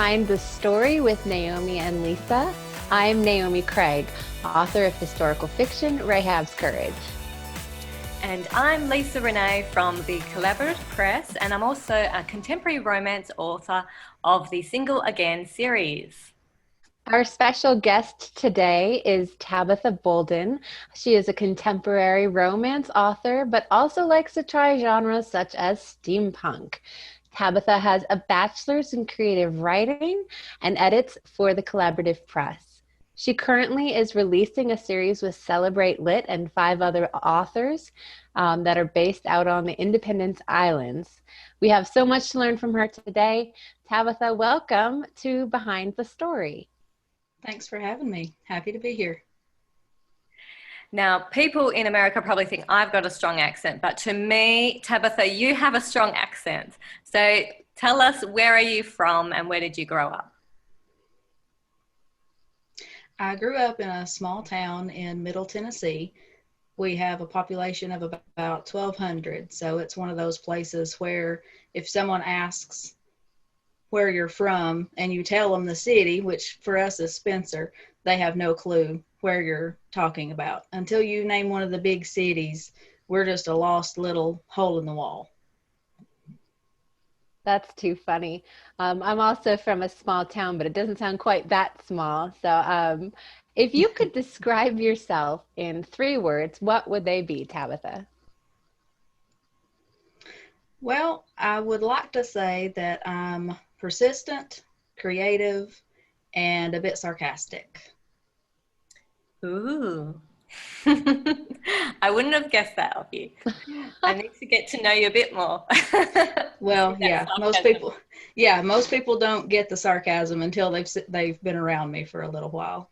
Behind the Story with Naomi and Lisa. I'm Naomi Craig, author of historical fiction, Rahab's Courage. And I'm Lisa Renee from the Collaborative Press, and I'm also a contemporary romance author of the Single Again series. Our special guest today is Tabitha Bouldin. She is a contemporary romance author, but also likes to try genres such as steampunk. Tabitha has a bachelor's in creative writing and edits for the Collaborative Press. She currently is releasing a series with Celebrate Lit and 5 other authors that are based out on the Independence Islands. We have so much to learn from her today. Tabitha, welcome to Behind the Story. Thanks for having me. Happy to be here. Now, people in America probably think I've got a strong accent, but to me, Tabitha, you have a strong accent. So tell us, where are you from and where did you grow up? I grew up in a small town in Middle Tennessee. We have a population of about 1,200, so it's one of those places where if someone asks where you're from and you tell them the city, which for us is Spencer, they have no clue where you're talking about. Until you name one of the big cities, we're just a lost little hole in the wall. That's too funny. I'm also from a small town, but it doesn't sound quite that small. So if you could describe yourself in 3 words, what would they be, Tabitha? Well, I would like to say that I'm persistent, creative, and a bit sarcastic. Ooh. I wouldn't have guessed that of you. I need to get to know you a bit more. Well, yeah, most people don't get the sarcasm until they've been around me for a little while.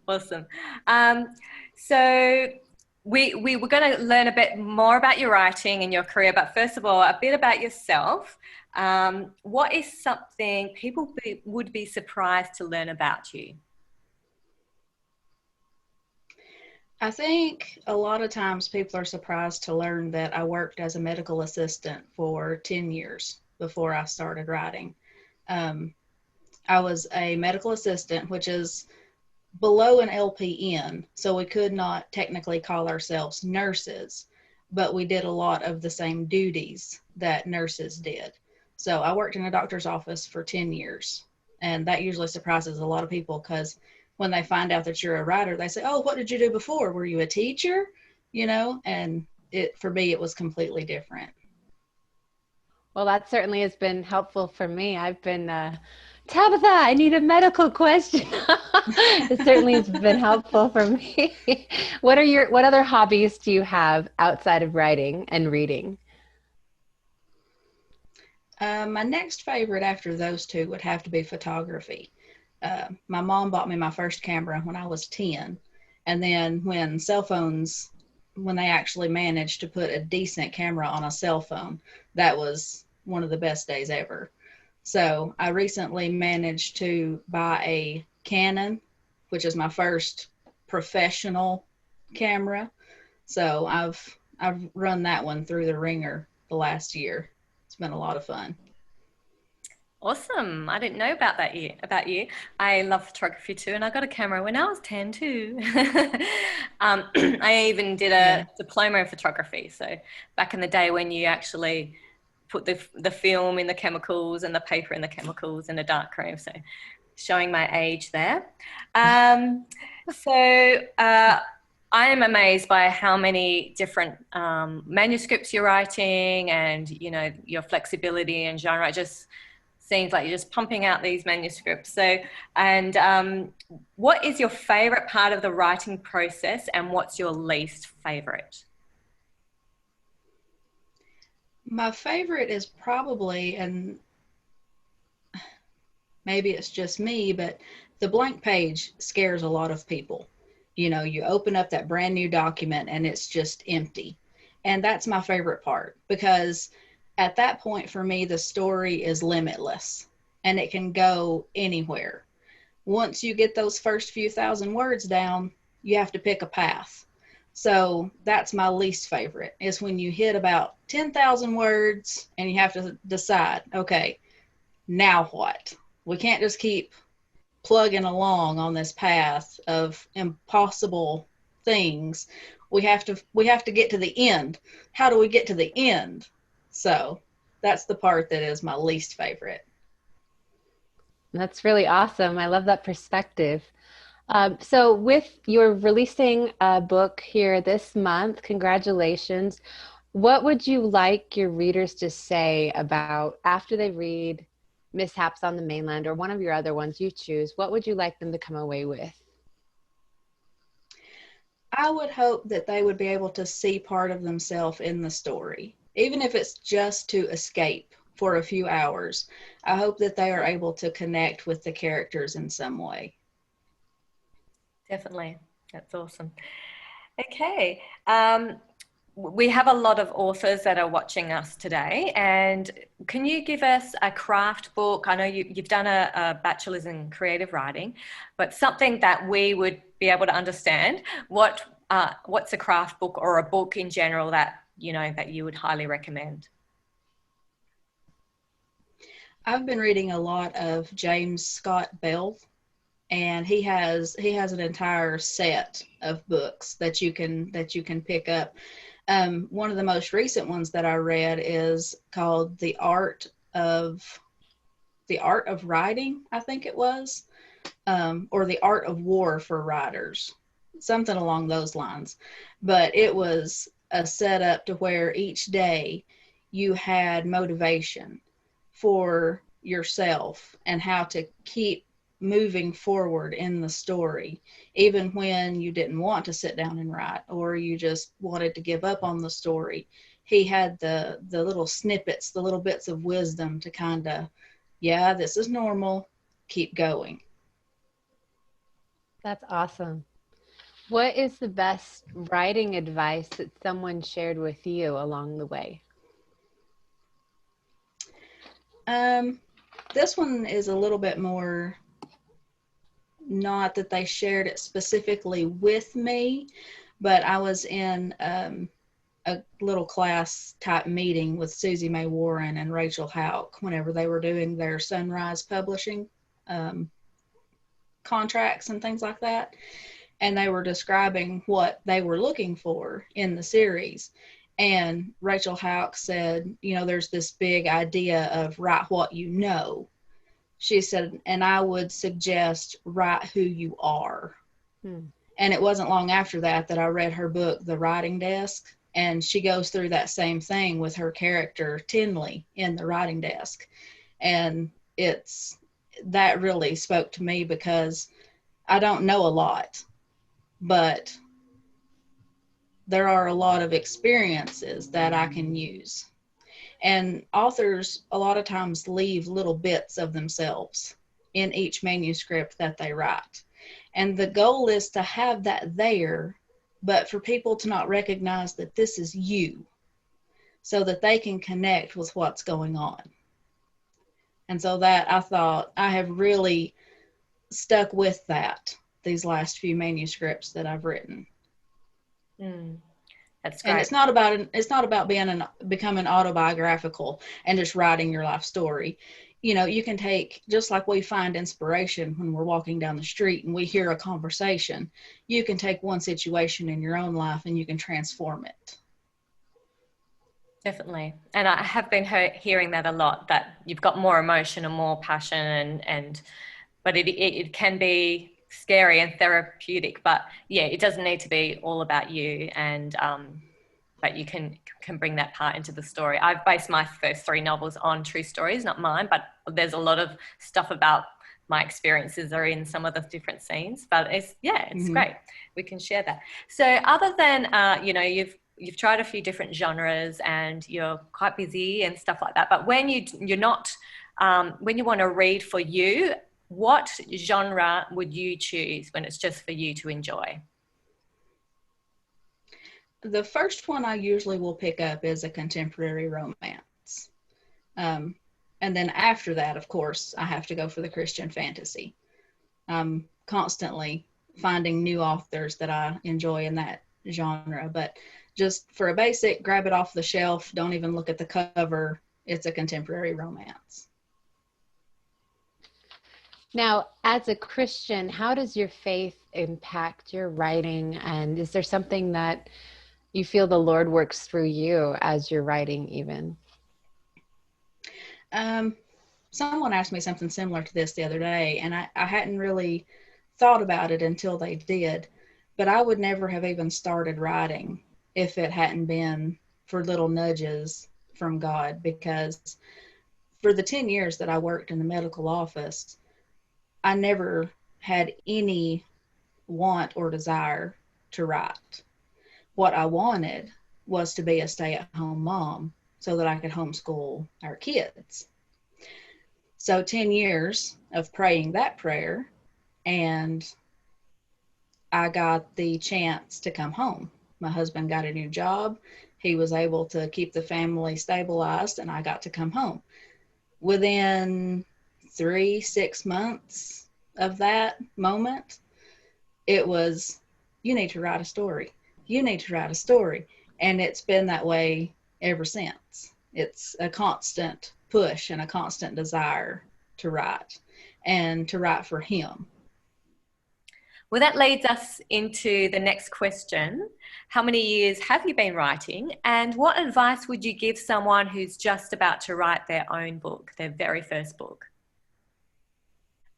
Awesome. So we were going to learn a bit more about your writing and your career, but first of all, a bit about yourself. What is something people would be surprised to learn about you? I think a lot of times people are surprised to learn that I worked as a medical assistant for 10 years before I started writing. I was a medical assistant, which is below an LPN, so we could not technically call ourselves nurses, but we did a lot of the same duties that nurses did. So I worked in a doctor's office for 10 years, and that usually surprises a lot of people because when they find out that you're a writer, they say, "Oh, what did you do before? Were you a teacher?" And for me, it was completely different. Well, that certainly has been helpful for me. I've been, Tabitha, I need a medical question. It certainly has been helpful for me. What other hobbies do you have outside of writing and reading? My next favorite after those 2 would have to be photography. My mom bought me my first camera when I was 10. And then when they actually managed to put a decent camera on a cell phone, that was one of the best days ever. So I recently managed to buy a Canon, which is my first professional camera. So I've run that one through the ringer the last year. It's been a lot of fun. Awesome. I didn't know about you. I love photography too, and I got a camera when I was 10 too. I even did a diploma in photography. So back in the day when you actually put the film in the chemicals and the paper in the chemicals in a dark room. So showing my age there. I am amazed by how many different manuscripts you're writing and, your flexibility and genre. It just seems like you're just pumping out these manuscripts. So, what is your favorite part of the writing process and what's your least favorite? My favorite is probably, and maybe it's just me, but the blank page scares a lot of people. You open up that brand new document and it's just empty. And that's my favorite part because at that point for me, the story is limitless and it can go anywhere. Once you get those first few thousand words down, you have to pick a path. So that's my least favorite, is when you hit about 10,000 words and you have to decide, okay, now what? We can't just keep plugging along on this path of impossible things. We have to get to the end. How do we get to the end? So that's the part that is my least favorite. That's really awesome. I love that perspective. So, with you're releasing a book here this month, congratulations. What would you like your readers to say about after they read Mishaps on the Mainland or one of your other ones you choose? What would you like them to come away with? I would hope that they would be able to see part of themselves in the story, even if it's just to escape for a few hours. I hope that they are able to connect with the characters in some way. Definitely. That's awesome. Okay. We have a lot of authors that are watching us today, and can you give us a craft book? I know you've done a bachelor's in creative writing, but something that we would be able to understand. What's a craft book or a book in general that that you would highly recommend? I've been reading a lot of James Scott Bell, and he has an entire set of books that you can pick up. One of the most recent ones that I read is called The Art of Writing, I think it was, or The Art of War for Writers, something along those lines. But it was a setup to where each day you had motivation for yourself and how to keep moving forward in the story, even when you didn't want to sit down and write or you just wanted to give up on the story. He had the little snippets, the little bits of wisdom to kind of, yeah, this is normal, keep going. That's awesome. What is the best writing advice that someone shared with you along the way? Um, this one is a little bit more, not that they shared it specifically with me, but I was in a little class type meeting with Susie May Warren and Rachel Houck whenever they were doing their Sunrise Publishing um, contracts and things like that. And they were describing what they were looking for in the series. And Rachel Houck said, there's this big idea of write what you know. She said, and I would suggest write who you are. Hmm. And it wasn't long after that I read her book, The Writing Desk. And she goes through that same thing with her character, Tinley, in The Writing Desk. And that really spoke to me because I don't know a lot, but there are a lot of experiences that I can use. And authors a lot of times leave little bits of themselves in each manuscript that they write. And the goal is to have that there, but for people to not recognize that this is you so that they can connect with what's going on. And so that I thought I have really stuck with that these last few manuscripts that I've written. Mm, that's And great. it's not about becoming autobiographical and just writing your life story. You can take, just like we find inspiration when we're walking down the street and we hear a conversation, you can take one situation in your own life and you can transform it. Definitely. And I have been hearing that a lot, that you've got more emotion and more passion and but it can be scary and therapeutic, but yeah, it doesn't need to be all about you, and but you can bring that part into the story. I've based my first 3 novels on true stories, not mine, but there's a lot of stuff about my experiences are in some of the different scenes, but it's Mm-hmm. great. We can share that. So other than you've tried a few different genres and you're quite busy and stuff like that, but when you're not when you want to read for you, what genre would you choose when it's just for you to enjoy? The first one I usually will pick up is a contemporary romance. Um, and then after that, of course, I have to go for the Christian fantasy. I'm constantly finding new authors that I enjoy in that genre. But just for a basic, grab it off the shelf, don't even look at the cover. It's a contemporary romance. Now, as a Christian, how does your faith impact your writing? And is there something that you feel the Lord works through you as you're writing even? Um, Someone asked me something similar to this the other day, and I hadn't really thought about it until they did. But I would never have even started writing if it hadn't been for little nudges from God, because for the 10 years that I worked in the medical office, I never had any want or desire to write. What I wanted was to be a stay-at-home mom so that I could homeschool our kids. So 10 years of praying that prayer, and I got the chance to come home. My husband got a new job. He was able to keep the family stabilized, and I got to come home. Within 6 months of that moment, it was, you need to write a story. You need to write a story. And it's been that way ever since. It's a constant push and a constant desire to write, and to write for him. Well, that leads us into the next question. How many years have you been writing? And what advice would you give someone who's just about to write their own book, their very first book?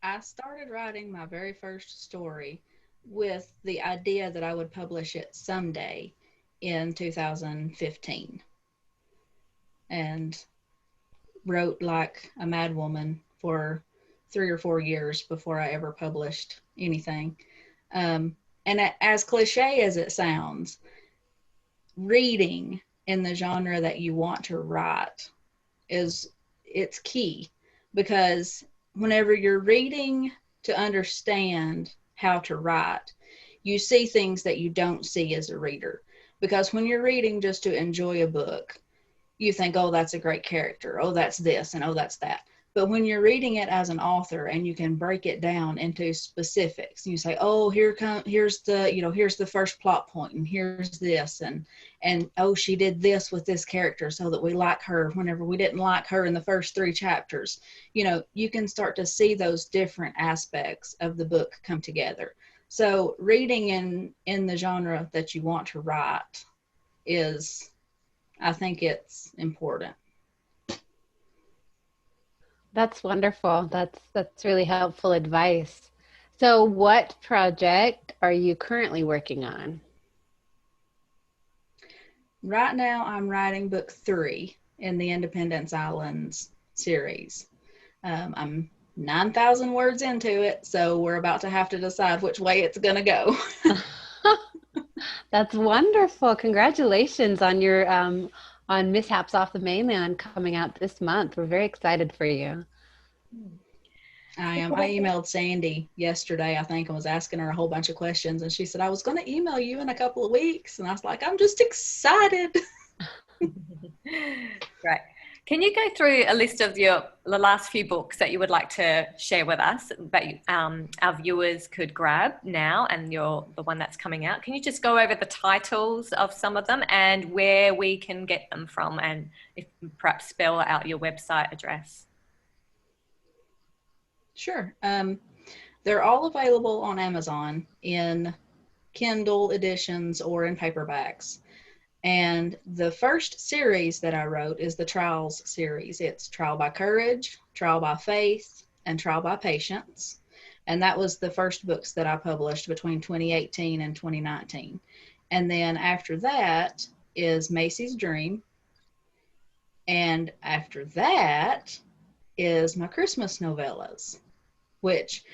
I started writing my very first story with the idea that I would publish it someday in 2015, and wrote like a madwoman for 3 or 4 years before I ever published anything. And as cliche as it sounds, reading in the genre that you want to write it's key, because whenever you're reading to understand how to write, you see things that you don't see as a reader. Because when you're reading just to enjoy a book, you think, oh, that's a great character, oh, that's this, and oh, that's that. But when you're reading it as an author and you can break it down into specifics, you say, oh, here's the first plot point, and here's this, and oh, she did this with this character so that we like her whenever we didn't like her in the first 3 chapters. You can start to see those different aspects of the book come together. So reading in the genre that you want to write is, I think it's important. That's wonderful. That's really helpful advice. So, what project are you currently working on? Right now, I'm writing book 3 in the Independence Islands series. I'm 9,000 words into it, so we're about to have to decide which way it's going to go. That's wonderful. Congratulations on your on Mishaps Off the Mainland coming out this month. We're very excited for you. I am. I emailed Sandy yesterday, I think, and was asking her a whole bunch of questions. And she said, I was going to email you in a couple of weeks. And I was like, I'm just excited. Right. Can you go through a list of the last few books that you would like to share with us that our viewers could grab now, and the one that's coming out? Can you just go over the titles of some of them and where we can get them from, and if perhaps spell out your website address? Sure. They're all available on Amazon in Kindle editions or in paperbacks. And the first series that I wrote is the Trials series. It's Trial by Courage, Trial by Faith, and Trial by Patience. And that was the first books that I published between 2018 and 2019. And then after that is Macy's Dream. And after that is my Christmas novellas, which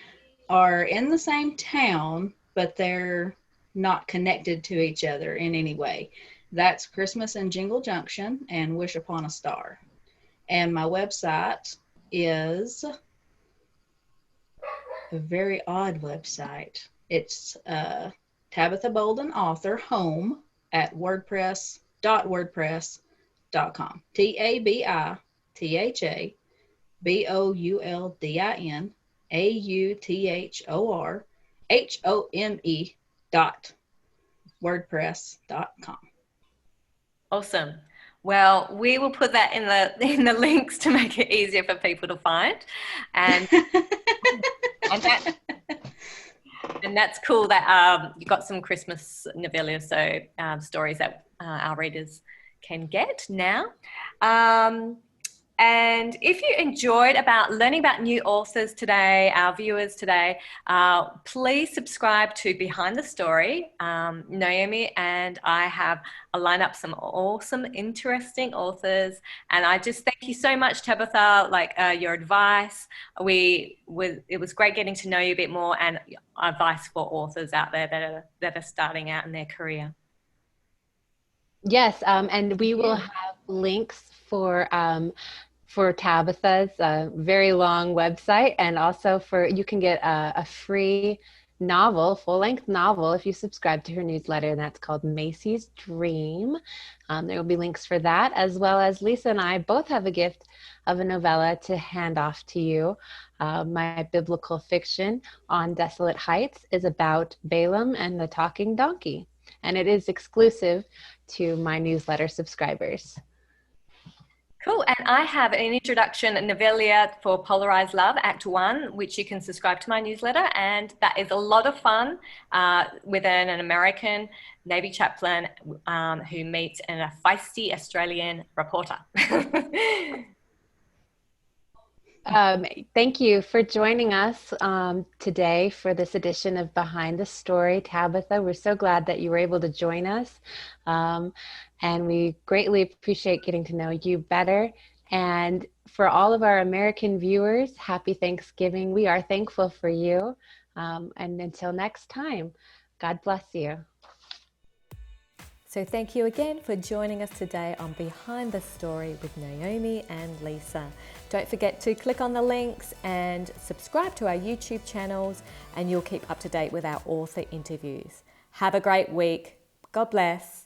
are in the same town, but they're not connected to each other in any way. That's Christmas in Jingle Junction and Wish Upon a Star. And my website is a very odd website. It's Tabitha Bouldin Author Home at wordpress.wordpress.com. TabithaBouldinAuthorHome.wordpress.com. Awesome. Well, we will put that in the links to make it easier for people to find. And And that, and that's cool that you got some Christmas novellas, so stories that our readers can get now. And if you enjoyed about learning about new authors today, our viewers today, please subscribe to Behind the Story. Naomi and I have lined up some awesome, interesting authors. And I just thank you so much, Tabitha, your advice. It was great getting to know you a bit more, and advice for authors out there that are starting out in their career. Yes, and we will have links for Tabitha's very long website, and also you can get a free novel, full-length novel, if you subscribe to her newsletter, and that's called Macy's Dream. There will be links for that, as well as Lisa and I both have a gift of a novella to hand off to you. My biblical fiction, On Desolate Heights, is about Balaam and the talking donkey, and it is exclusive to my newsletter subscribers. Cool. And I have an introduction novella for Polarized Love, Act 1, which you can subscribe to my newsletter. And that is a lot of fun with an American Navy chaplain who meets a feisty Australian reporter. Thank you for joining us today for this edition of Behind the Story, Tabitha. We're so glad that you were able to join us, and we greatly appreciate getting to know you better. And for all of our American viewers, happy Thanksgiving. We are thankful for you. And until next time, God bless you. So thank you again for joining us today on Behind the Story with Naomi and Lisa. Don't forget to click on the links and subscribe to our YouTube channels, and you'll keep up to date with our author interviews. Have a great week. God bless.